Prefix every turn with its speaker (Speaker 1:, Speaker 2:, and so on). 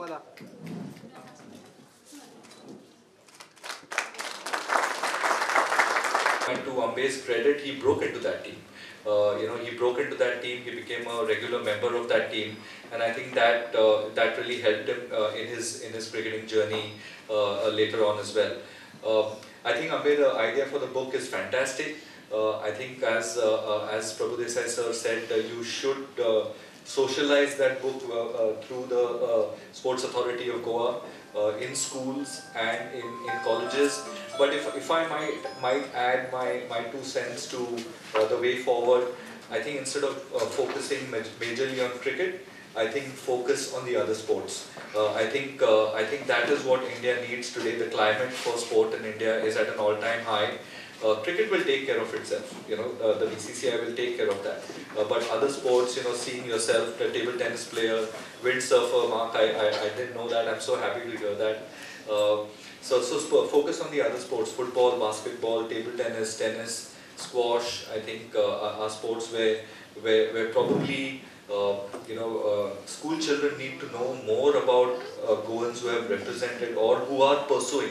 Speaker 1: And to Ambey's credit, he broke into that team. He broke into that team. He became a regular member of that team, and I think that that really helped him in his cricketing journey later on as well. I think Ambey, the idea for the book is fantastic. I think as Prabhu Desai sir said, you should socialize that book through the Sports Authority of Goa in schools and in colleges. But if I might add my 2 cents to the way forward, I think instead of focusing majorly on cricket, I think focus on the other sports. I think that is what India needs today. The climate for sport in India is at an all-time high. Cricket will take care of itself, the BCCI will take care of that. But other sports, seeing yourself, the table tennis player, windsurfer, Mark, I didn't know that, I'm so happy to hear that. So focus on the other sports, football, basketball, table tennis, squash, I think are sports where probably school children need to know more about Goans who have represented or who are pursuing